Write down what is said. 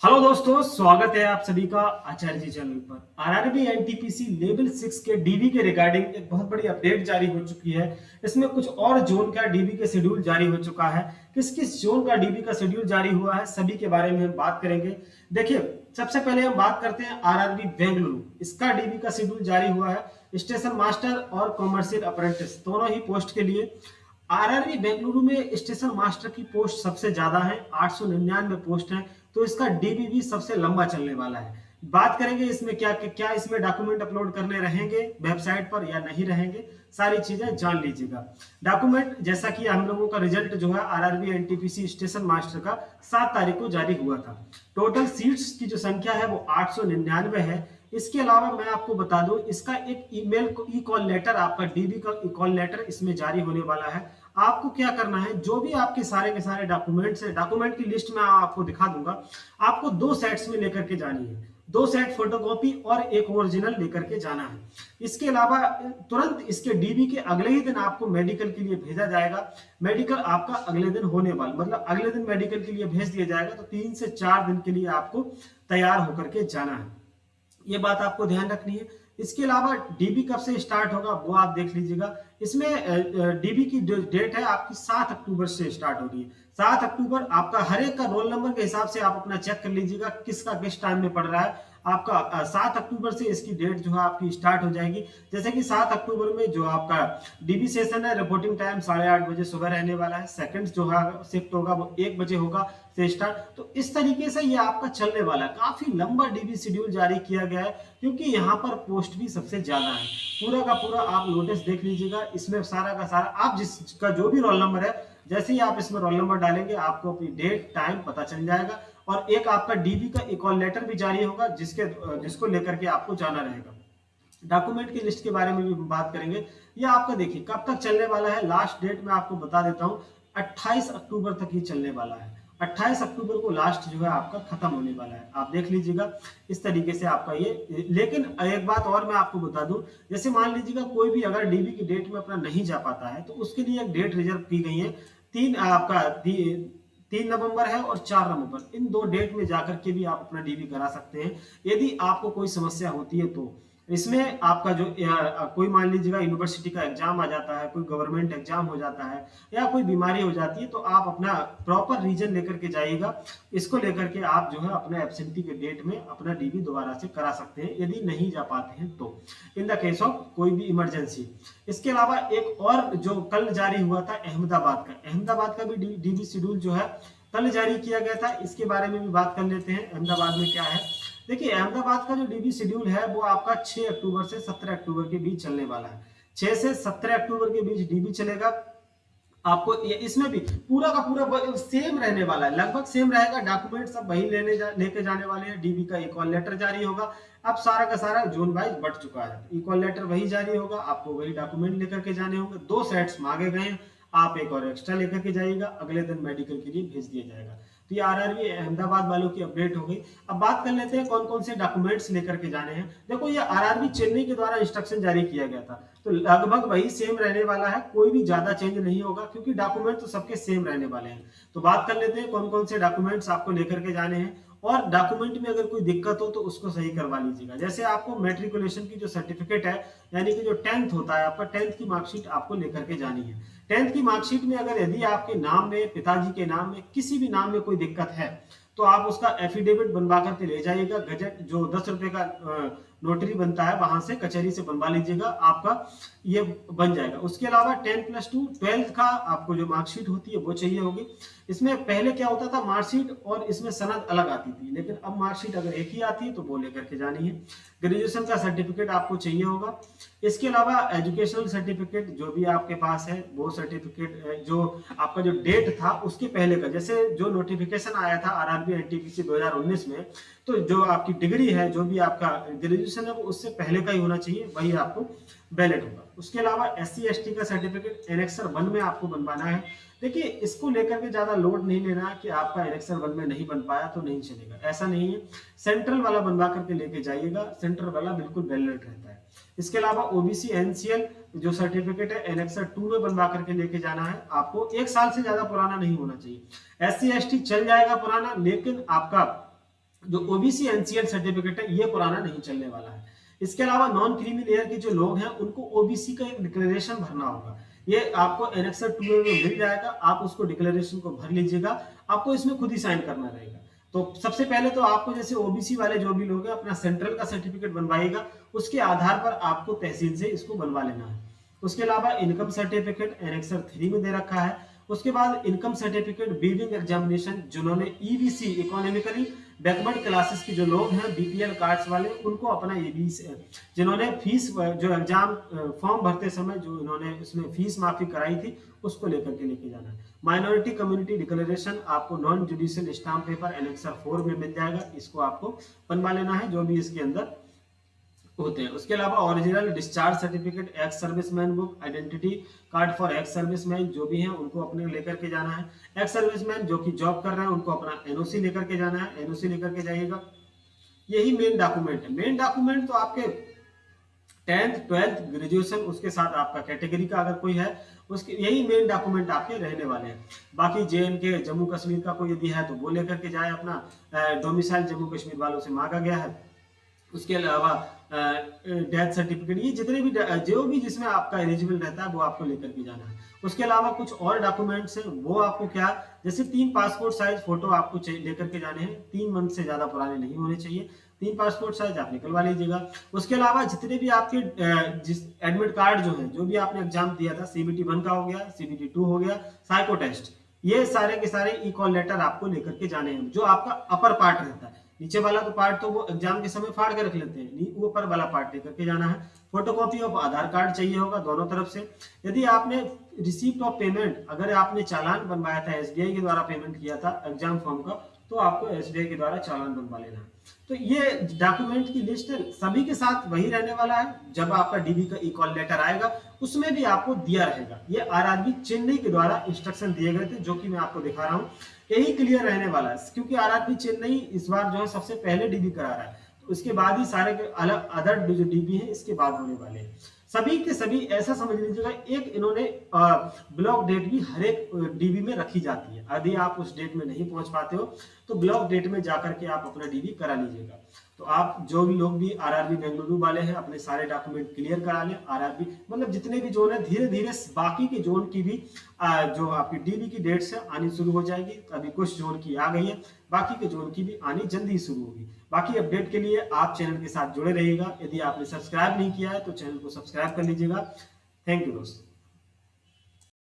Hello दोस्तों, स्वागत है आप सभी का आचार्य जी चैनल पर। आरआरबी एनटीपीसी लेवल 6 के डीबी के रिगार्डिंग एक बहुत बड़ी अपडेट जारी हो चुकी है। इसमें कुछ और जोन का डीबी के शेड्यूल जारी हो चुका है। किस किस जोन का डीबी का शेड्यूल जारी हुआ है, सभी के बारे में हम बात करेंगे। देखिए, सबसे पहले हम बात करते हैं आरआरबी बेंगलुरु। इसका डीबी का शेड्यूल जारी हुआ है स्टेशन मास्टर और कॉमर्शियल अप्रेंटिस दोनों ही पोस्ट के लिए। आरआरबी बेंगलुरु में स्टेशन मास्टर की पोस्ट सबसे ज्यादा है, 899 पोस्ट है। तो इसका डीबी भी सबसे लंबा चलने वाला है। बात करेंगे इसमें क्या क्या इसमें डॉक्यूमेंट अपलोड करने रहेंगे वेबसाइट पर या नहीं रहेंगे, सारी चीजें जान लीजिएगा। डॉक्यूमेंट जैसा कि हम लोगों का रिजल्ट जो है आरआरबी एनटीपीसी स्टेशन मास्टर का 7 तारीख को जारी हुआ था। टोटल सीट्स की जो संख्या है वो 899 है। इसके अलावा मैं आपको बता दूं, इसका एक ईमेल ई कॉल लेटर, आपका डीबी का ई कॉल लेटर इसमें जारी होने वाला है। आपको क्या करना है, जो भी आपके सारे के सारे डॉक्यूमेंट्स है, डॉक्यूमेंट की लिस्ट में आपको दिखा दूंगा। आपको 2 सेट्स में लेकर के जानी है, 2 सेट फोटोकॉपी और एक ओरिजिनल लेकर के जाना है। इसके अलावा तुरंत इसके डीबी के अगले ही दिन आपको मेडिकल के लिए भेजा जाएगा। मेडिकल आपका अगले दिन होने वाला, मतलब अगले दिन मेडिकल के लिए भेज दिया जाएगा। तो 3 से 4 दिन के लिए आपको तैयार होकर के जाना है, ये बात आपको ध्यान रखनी है। इसके अलावा डीबी कब से स्टार्ट होगा वो आप देख लीजिएगा। इसमें डीबी की जो डेट है आपकी 7 अक्टूबर से स्टार्ट हो रही है। 7 अक्टूबर आपका हर एक का रोल नंबर के हिसाब से आप अपना चेक कर लीजिएगा किसका किस टाइम में पड़ रहा है। आपका 7 अक्टूबर से इसकी डेट जो है आपकी स्टार्ट हो जाएगी। जैसे कि 7 अक्टूबर में जो आपका डीबी सेशन है, रिपोर्टिंग टाइम 8:30 बजे सुबह रहने वाला है। सेकंड जो है शिफ्ट होगा वो 1 बजे होगा से स्टार्ट। तो इस तरीके से ये आपका चलने वाला है। काफी लंबा डीबी शेड्यूल जारी किया गया है क्योंकि यहाँ पर पोस्ट भी सबसे ज्यादा है। पूरा का पूरा आप नोटिस देख लीजिएगा। इसमें सारा का सारा आप जिसका जो भी रोल नंबर है, जैसे ही आप इसमें रोल नंबर डालेंगे आपको अपनी डेट टाइम पता चल जाएगा। और एक आपका डीबी का एक कॉल लेटर भी जारी होगा जिसको लेकर के आपको जाना रहेगा। डॉक्यूमेंट की लिस्ट के बारे में भी बात करेंगे। ये आपका देखिए कब तक चलने वाला है, लास्ट डेट मैं आपको बता देता हूँ। 28 अक्टूबर तक ये चलने वाला है। 28 अक्टूबर को लास्ट जो है आपका खत्म होने वाला है। आप देख लीजिएगा इस तरीके से आपका ये। लेकिन एक बात और मैं आपको बता दूं, जैसे मान लीजिएगा कोई भी अगर डीबी की डेट में अपना नहीं जा पाता है तो उसके लिए एक डेट रिजर्व की गई है। 3 नवंबर है और 4 नवंबर, इन 2 डेट में जाकर के भी आप अपना डीबी करा सकते हैं यदि आपको कोई समस्या होती है तो। इसमें आपका जो कोई मान लीजिएगा यूनिवर्सिटी का एग्जाम आ जाता है, कोई गवर्नमेंट एग्जाम हो जाता है या कोई बीमारी हो जाती है, तो आप अपना प्रॉपर रीजन लेकर के जाइएगा। इसको लेकर के आप जो है अपने एब्सेंटी के डेट में अपना डीबी दोबारा से करा सकते हैं यदि नहीं जा पाते हैं तो, इन द केस ऑफ कोई भी इमरजेंसी। इसके अलावा एक और जो कल जारी हुआ था अहमदाबाद का भी डीबी शेड्यूल जो है कल जारी किया गया था। इसके बारे में भी बात कर लेते हैं अहमदाबाद में क्या है। देखिए, अहमदाबाद का जो डीबी शेड्यूल है वो आपका 6 अक्टूबर से 17 अक्टूबर के बीच चलने वाला है। 6 से 17 अक्टूबर के बीच डीबी चलेगा। आपको इसमें भी पूरा का पूरा सेम रहने वाला है, लगभग सेम रहेगा। डॉक्यूमेंट सब वही लेके जाने वाले हैं। डीबी का एक कॉल लेटर जारी होगा। अब सारा का सारा जोन वाइज बढ़ चुका है। ई कॉल लेटर वही जारी होगा, आपको वही डॉक्यूमेंट लेकर के जाने होंगे। 2 सेट्स मांगे गए हैं, आप एक और एक्स्ट्रा लेकर के जाइएगा। अगले दिन मेडिकल के लिए भेज दिया जाएगा। तो ये आरआरबी अहमदाबाद वालों की अपडेट हो गई। अब बात कर लेते हैं कौन कौन से डॉक्यूमेंट्स लेकर के जाने हैं। देखो, ये आरआरबी चेन्नई के द्वारा इंस्ट्रक्शन जारी किया गया था, तो लगभग वही सेम रहने वाला है। कोई भी ज्यादा चेंज नहीं होगा क्योंकि डॉक्यूमेंट तो सबके सेम रहने वाले हैं। तो बात कर लेते हैं कौन कौन से डॉक्यूमेंट्स आपको लेकर के जाने हैं। और डॉक्यूमेंट में अगर कोई दिक्कत हो तो उसको सही करवा लीजिएगा। जैसे आपको मैट्रिकुलेशन की जो सर्टिफिकेट है, यानी कि जो 10th होता है आपका, 10th की मार्कशीट आपको लेकर के जानी है। 10th की मार्कशीट में अगर यदि आपके नाम में, पिताजी के नाम में, किसी भी नाम में कोई दिक्कत है तो आप उसका एफिडेविट बनवा करके ले जाइएगा। गजट जो 10 रुपए का नोटरी बनता है वहां से, कचहरी से बनवा लीजिएगा, आपका ये बन जाएगा। उसके अलावा 10+2 12th का आपको जो मार्कशीट होती है वो चाहिए होगी। इसमें पहले क्या होता था, मार्कशीट और इसमें सनद अलग आती थी, लेकिन अब मार्कशीट अगर एक ही आती है तो वो लेकर के जानी है। ग्रेजुएशन का सर्टिफिकेट आपको चाहिए होगा। इसके अलावा एजुकेशनल सर्टिफिकेट जो भी आपके पास है वो सर्टिफिकेट, जो आपका जो डेट था उसके पहले का, जैसे जो नोटिफिकेशन आया था आरआरबी एनटीपीसी 2019 में, तो जो आपकी डिग्री है, जो भी आपका ग्रेजुएशन है वो उससे पहले का ही होना चाहिए, वही आपको वैलिड होगा। उसके अलावा SC/ST का सर्टिफिकेट एनेक्सर 1 में आपको बनवाना है। देखिए, इसको लेकर के ज्यादा लोड नहीं लेना है कि आपका एनेक्सर 1 में नहीं बन पाया तो नहीं चलेगा, ऐसा नहीं है। सेंट्रल वाला बनवा करके लेके जाइएगा, सेंट्रल वाला बिल्कुल वैलिड रहता है। इसके अलावा OBC NCL जो सर्टिफिकेट है एनेक्सर 2 में बनवा करके लेके जाना है आपको। 1 साल से ज्यादा पुराना नहीं होना चाहिए। SC/ST चल जाएगा पुराना, लेकिन आपका जो ओबीसी एनसीएल सर्टिफिकेट है ये पुराना नहीं चलने वाला है। इसके अलावा नॉन क्रीमी लेयर के जो लोग हैं उनको ओबीसी का एक डिक्लेरेशन भरना होगा। ये आपको एनेक्सर 2 में मिल जाएगा, आप उसको डिक्लेरेशन को भर लीजिएगा। आपको इसमें खुद ही साइन करना रहेगा। तो सबसे पहले तो आपको जैसे ओबीसी वाले जो भी लोग हैं अपना सेंट्रल का सर्टिफिकेट बनवाइएगा, उसके आधार पर आपको तहसील से इसको बनवा लेना है। उसके अलावा इनकम सर्टिफिकेट एनेक्सर 3 में दे रखा है। उसके बाद इनकम सर्टिफिकेट वीविंग एग्जामिनेशन, जिन्होंने ईबीसी इकोनॉमिकली बैकवर्ड क्लासेस के जो लोग हैं बीपीएल कार्ड्स वाले, उनको अपना ईबीसी, जिन्होंने फीस जो एग्जाम फॉर्म भरते समय जो इन्होंने इसमें फीस माफी कराई थी उसको लेके जाना है। माइनॉरिटी कम्युनिटी डिक्लेरेशन आपको non judicial stamp paper annexure 4 में मिल जाएगा, इसको आपको बनवा लेना है जो भी इसके अंदर होते हैं। उसके अलावा original discharge certificate, ex serviceman book, identity card for ex serviceman जो भी हैं उनको अपने लेकर के जाना है। एक्स सर्विसमैन जो कि जॉब कर रहे हैं उनको अपना एनओसी लेकर के जाना है, एनओसी लेकर के जाइएगा। यही मेन डॉक्यूमेंट है। मेन डॉक्यूमेंट तो आपके 10th 12th ग्रेजुएशन, उसके साथ आपका कैटेगरी का अगर कोई है उसके, यही मेन डॉक्यूमेंट आपके रहने वाले हैं। बाकी जेएनके जम्मू कश्मीर का कोई यदि है तो वो लेकर के जाए, अपना डोमिसाइल जम्मू कश्मीर वालों से मांगा गया है। उसके अलावा डेथ सर्टिफिकेट, ये जितने भी जो भी जिसमें आपका एलिजिबल रहता है वो आपको लेकर के जाना है। उसके अलावा कुछ और डॉक्यूमेंट्स हैं, वो आपको क्या, जैसे 3 पासपोर्ट साइज फोटो आपको लेकर के जाने हैं, 3 मंथ से ज्यादा पुराने नहीं होने चाहिए। 3 पासपोर्ट साइज आप निकलवा लीजिएगा। उसके अलावा जितने भी आपके जिस एडमिट कार्ड जो है, जो भी आपने एग्जाम दिया था, CBT 1 का हो गया, CBT 2 हो गया, साइको टेस्ट, ये सारे के सारे ई कॉल लेटर आपको लेकर के जाने हैं। जो आपका अपर पार्ट रहता है, नीचे वाला तो पार्ट तो वो एग्जाम के समय फाड़ के रख लेते हैं, ऊपर वाला पार्ट लेकर के जाना है। फोटोकॉपी ऑफ आधार कार्ड चाहिए होगा दोनों तरफ से। यदि आपने रिसीप्ट ऑफ पेमेंट, अगर आपने चालान बनवाया था, एसबीआई के द्वारा पेमेंट किया था एग्जाम फॉर्म का, तो आपको एसबीआई के द्वारा चालान बनवा लेना है। तो ये डॉक्यूमेंट की लिस्ट सभी के साथ वही रहने वाला है। जब आपका डीबी का ई कॉल लेटर आएगा उसमें भी आपको दिया रहेगा। ये आरआरबी चेन्नई के द्वारा इंस्ट्रक्शन दिए गए थे, जो कि मैं आपको दिखा रहा हूँ। यही क्लियर रहने वाला है, क्योंकि आरआरबी चेन्नई इस बार जो है सबसे पहले डीबी करा रहा है, तो उसके बाद ही सारे के अलग अदर जो डीबी है इसके बाद होने वाले हैं। सभी के सभी ऐसा समझ लीजिएगा, एक इन्होंने ब्लॉक डेट भी हर एक डीबी में रखी जाती है। यदि आप उस डेट में नहीं पहुंच पाते हो तो ब्लॉक डेट में जाकर के आप अपना डीबी करा लीजिएगा। तो आप जो भी लोग भी आरआरबी बेंगलुरु वाले हैं अपने सारे डॉक्यूमेंट क्लियर करा लें। आरआरबी मतलब जितने भी जोन है, धीरे धीरे बाकी के जोन की भी जो आपकी डीबी की डेट्स है आनी शुरू हो जाएगी। अभी कुछ जोन की आ गई है, बाकी के जोन की भी आनी जल्दी शुरू होगी। बाकी अपडेट के लिए आप चैनल के साथ जुड़े रहिएगा। यदि आपने सब्सक्राइब नहीं किया है तो चैनल को सब्सक्राइब कर लीजिएगा। थैंक यू दोस्तों।